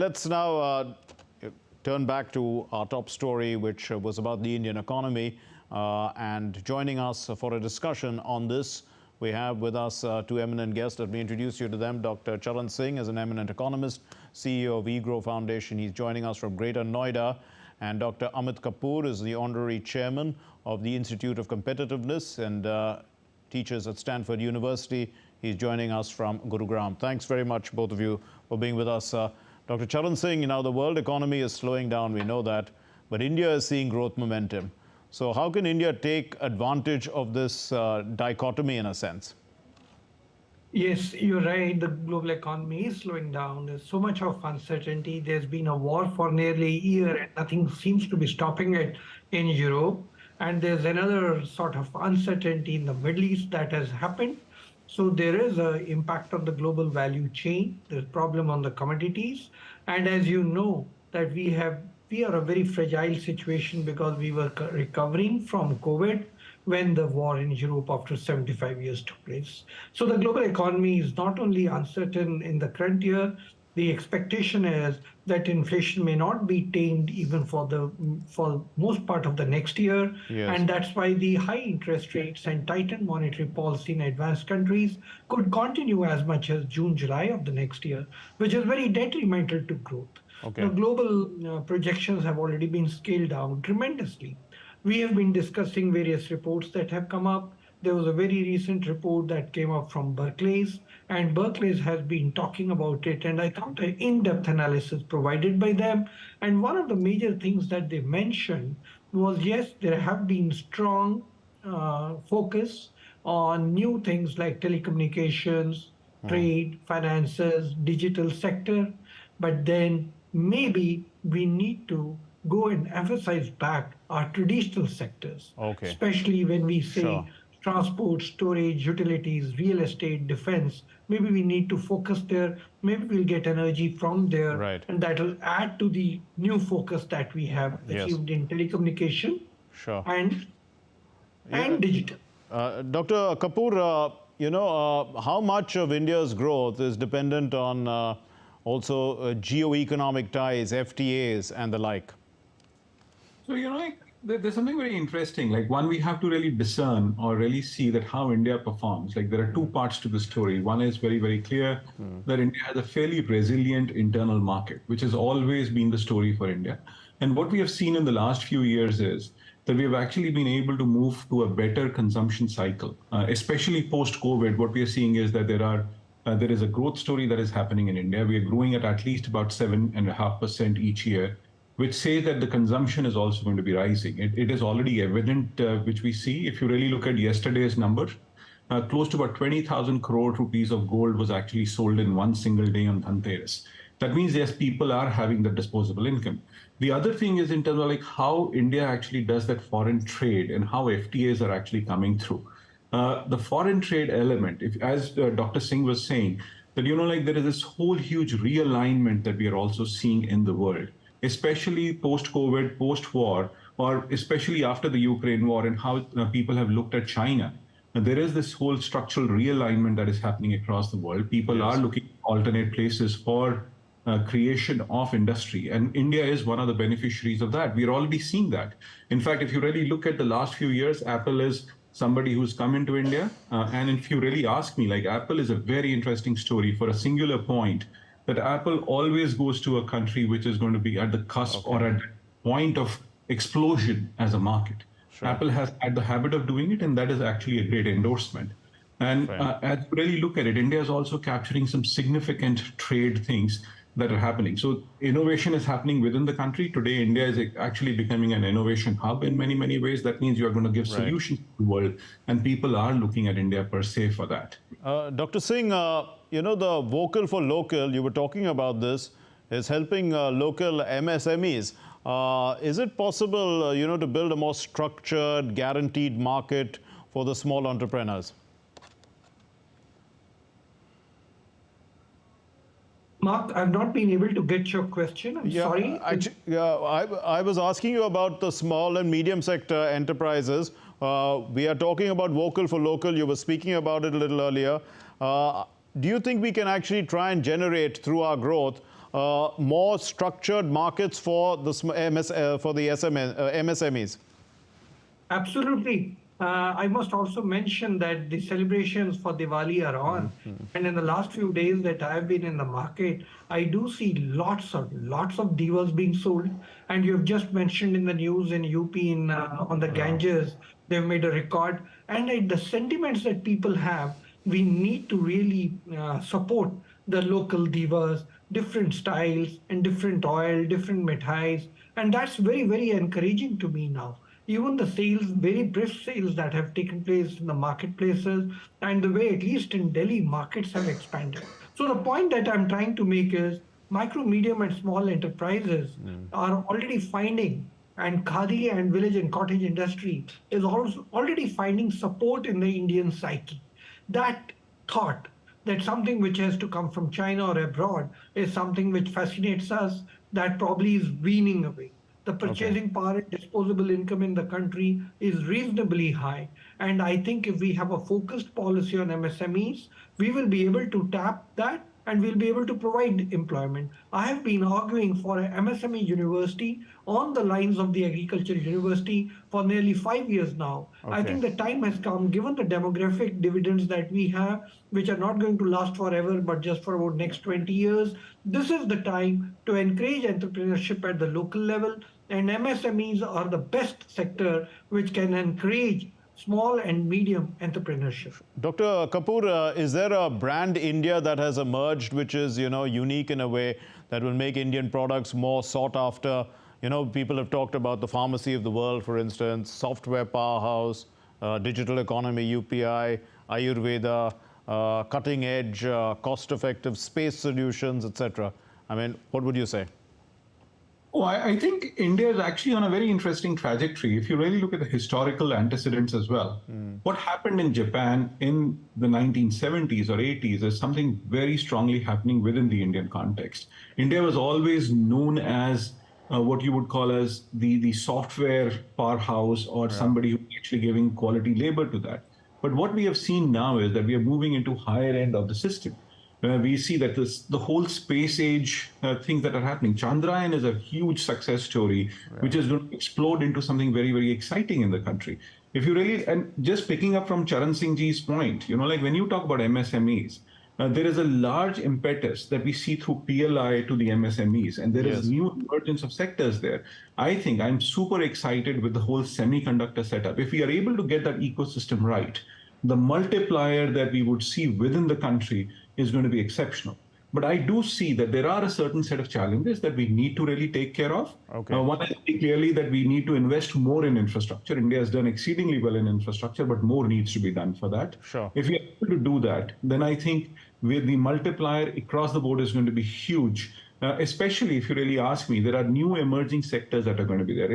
Let's now turn back to our top story, which was about the Indian economy. And joining us for a discussion on this, we have with us two eminent guests. Let me introduce you to them. Dr. Charan Singh is an eminent economist, CEO of EGROW Foundation. He's joining us from Greater Noida. And Dr. Amit Kapoor is the Honorary Chairman of the Institute of Competitiveness and teaches at Stanford University. He's joining us from Gurugram. Thanks very much, both of you, for being with us. Dr. Charan Singh, the world economy is slowing down, we know that, but India is seeing growth momentum. So how can India take advantage of this dichotomy in a sense? Yes, you're right. The global economy is slowing down. There's so much of uncertainty. There's been a war for nearly a year and nothing seems to be stopping it in Europe. And there's another sort of uncertainty in the Middle East that has happened. So there is an impact on the global value chain. There's problem on the commodities. And as you know, that we are a very fragile situation because we were recovering from COVID when the war in Europe after 75 years took place. So the global economy is not only uncertain in the current year, the expectation is that inflation may not be tamed even for most part of the next year. Yes. And that's why the high interest rates and tightened monetary policy in advanced countries could continue as much as June, July of the next year, which is very detrimental to growth. Okay. The global projections have already been scaled down tremendously. We have been discussing various reports that have come up. There was a very recent report that came up from Berkeley's, and Berkeley's has been talking about it, and I found an in-depth analysis provided by them. And one of the major things that they mentioned was, yes, there have been strong focus on new things like telecommunications, trade, finances, digital sector, but then maybe we need to go and emphasize back our traditional sectors, Okay. especially when we say Sure. transport, storage, utilities, real estate, defense. Maybe we need to focus there. Maybe we'll get energy from there. Right. And that will add to the new focus that we have Yes. achieved in telecommunication Sure. and Yeah. digital. Dr. Kapoor, how much of India's growth is dependent on also geo-economic ties, FTAs, and the like? So, there's something very interesting. Like, one, we have to really discern or really see that how India performs. Like, there are two parts to the story. One is very, very clear that India has a fairly resilient internal market, which has always been the story for India. And what we have seen in the last few years is that we have actually been able to move to a better consumption cycle, especially post-COVID. What we are seeing is that there is a growth story that is happening in India. We are growing at least about 7.5% each year, which says that the consumption is also going to be rising. It is already evident, which we see. If you really look at yesterday's numbers, close to about 20,000 crore rupees of gold was actually sold in one single day on Dhanteras. That means, yes, people are having the disposable income. The other thing is in terms of like how India actually does that foreign trade and how FTAs are actually coming through. The foreign trade element, as Dr. Singh was saying, that, there is this whole huge realignment that we are also seeing in the world, especially post-COVID, post-war, or especially after the Ukraine war and how people have looked at China. And there is this whole structural realignment that is happening across the world. People are looking at alternate places for creation of industry. And India is one of the beneficiaries of that. We're already seeing that. In fact, if you really look at the last few years, Apple is somebody who's come into India. And if you really ask me, like, Apple is a very interesting story for a singular point, that Apple always goes to a country which is going to be at the cusp or at the point of explosion as a market. Sure. Apple has had the habit of doing it, and that is actually a great endorsement. And as you really look at it, India is also capturing some significant trade things that are happening. So innovation is happening within the country. Today, India is actually becoming an innovation hub in many, many ways. That means you are going to give solutions to the world, and people are looking at India per se for that. Dr. Singh, the vocal for local, you were talking about this, is helping local MSMEs. Is it possible, to build a more structured, guaranteed market for the small entrepreneurs? Mark, I've not been able to get your question. I'm sorry. I was asking you about the small and medium sector enterprises. We are talking about vocal for local. You were speaking about it a little earlier. Do you think we can actually try and generate through our growth more structured markets for the MSMEs? Absolutely. I must also mention that the celebrations for Diwali are on. And in the last few days that I've been in the market, I do see lots of divas being sold. And you've just mentioned in the news in UP on the Ganges, they've made a record. And the sentiments that people have, we need to really support the local divas, different styles and different oil, different mithais. And that's very, very encouraging to me now. Even the sales, very brisk sales that have taken place in the marketplaces, and the way, at least in Delhi, markets have expanded. So the point that I'm trying to make is micro, medium, and small enterprises are already finding, and khadi and village and cottage industry is also already finding support in the Indian psyche. That thought that something which has to come from China or abroad is something which fascinates us, that probably is weaning away. The purchasing power and disposable income in the country is reasonably high. And I think if we have a focused policy on MSMEs, we will be able to tap that and we'll be able to provide employment. I have been arguing for an MSME university on the lines of the agriculture university for nearly 5 years now. I think the time has come, given the demographic dividends that we have, which are not going to last forever, but just for about next 20 years. This is the time to encourage entrepreneurship at the local level, and MSMEs are the best sector which can encourage small and medium entrepreneurship. Dr. Kapoor, is there a brand India that has emerged which is, unique in a way that will make Indian products more sought after? People have talked about the pharmacy of the world, for instance, software powerhouse, digital economy, UPI, Ayurveda, cutting edge, cost effective space solutions, etc. I mean, what would you say? Oh, I think India is actually on a very interesting trajectory. If you really look at the historical antecedents as well, what happened in Japan in the 1970s or 80s is something very strongly happening within the Indian context. India was always known as what you would call as the software powerhouse, or somebody who's actually giving quality labor to that. But what we have seen now is that we are moving into higher end of the system. We see that the whole space age things that are happening. Chandrayaan is a huge success story, which is going to explode into something very, very exciting in the country. If you really, and just picking up from Charan Singh ji's point, like when you talk about MSMEs, there is a large impetus that we see through PLI to the MSMEs, and there is new emergence of sectors there. I think I'm super excited with the whole semiconductor setup. If we are able to get that ecosystem right, the multiplier that we would see within the country is going to be exceptional. But I do see that there are a certain set of challenges that we need to really take care of. One is clearly that we need to invest more in infrastructure. India has done exceedingly well in infrastructure, but more needs to be done for that. If we are able to do that, then I think with the multiplier across the board is going to be huge. Especially if you really ask me, there are new emerging sectors that are going to be there.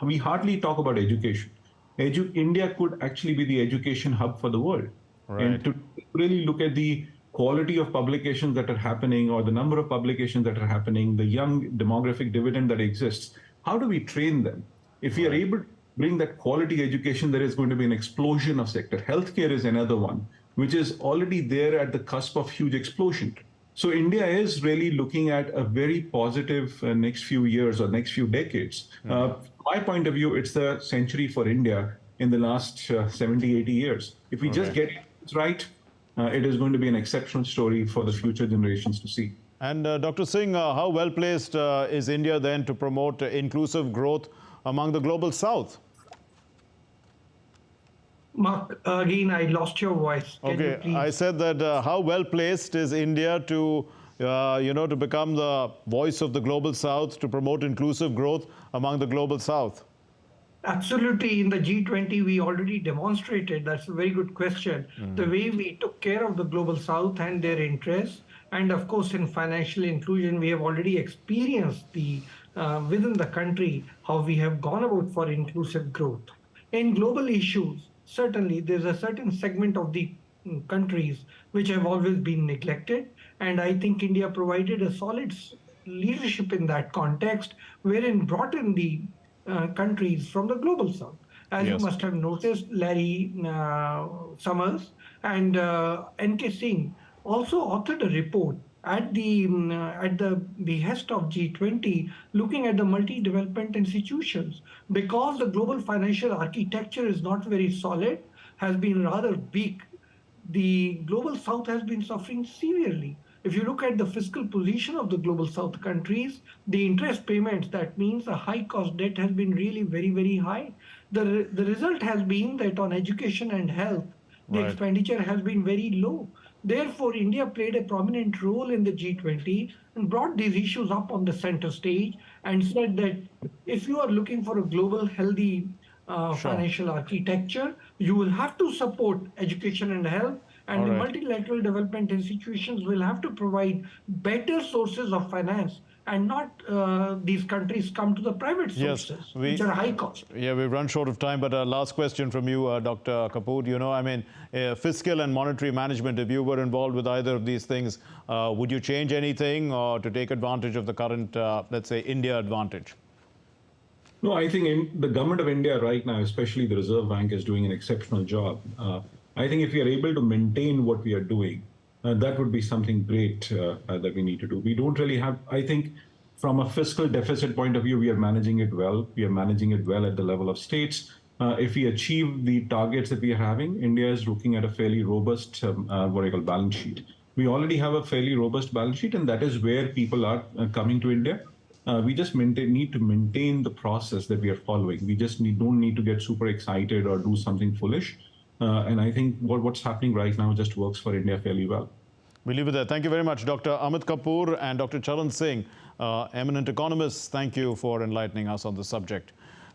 We hardly talk about education. India could actually be the education hub for the world. And to really look at the quality of publications that are happening, or the number of publications that are happening, the young demographic dividend that exists, how do we train them? If we are able to bring that quality education, there is going to be an explosion of sector. Healthcare is another one, which is already there at the cusp of huge explosion. So India is really looking at a very positive next few years or next few decades. From my point of view, it's the century for India in the last 70, 80 years. If we just get it right, it is going to be an exceptional story for the future generations to see. And Dr. Singh, how well placed is India then to promote inclusive growth among the global south? Mark, again, I lost your voice. Can you please? I said that how well placed is India to, to become the voice of the global south, to promote inclusive growth among the global south? Absolutely. In the G20, we already demonstrated. That's a very good question. The way we took care of the global south and their interests. And of course, in financial inclusion, we have already experienced within the country how we have gone about for inclusive growth. In global issues, certainly there's a certain segment of the countries which have always been neglected. And I think India provided a solid leadership in that context, wherein brought in the countries from the global south. As you must have noticed, Larry Summers and N.K. Singh also authored a report at the behest of G20, looking at the multi-development institutions, because the global financial architecture is not very solid, has been rather weak. The global south has been suffering severely. If you look at the fiscal position of the global south countries, the interest payments, that means a high cost debt, has been really very, very high. The result has been that on education and health, the Right. expenditure has been very low. Therefore, India played a prominent role in the G20 and brought these issues up on the center stage and said that if you are looking for a global healthy Sure. financial architecture, you will have to support education and health, and All the right. multilateral development institutions will have to provide better sources of finance and not these countries come to the private Yes, sources, which are high cost. we've run short of time, but last question from you, Dr. Kapoor. You know, I mean, fiscal and monetary management, if you were involved with either of these things, would you change anything to take advantage of the current, let's say, India advantage? No, I think the government of India right now, especially the Reserve Bank, is doing an exceptional job. I think if we are able to maintain what we are doing, that would be something great that we need to do. We don't really have, I think, from a fiscal deficit point of view, we are managing it well. We are managing it well at the level of states. If we achieve the targets that we are having, India is looking at a fairly robust, what I call balance sheet. We already have a fairly robust balance sheet, and that is where people are coming to India. We just need to maintain the process that we are following. We just don't need to get super excited or do something foolish. And I think what's happening right now just works for India fairly well. We'll leave it there. Thank you very much, Dr. Amit Kapoor and Dr. Charan Singh, eminent economists. Thank you for enlightening us on the subject.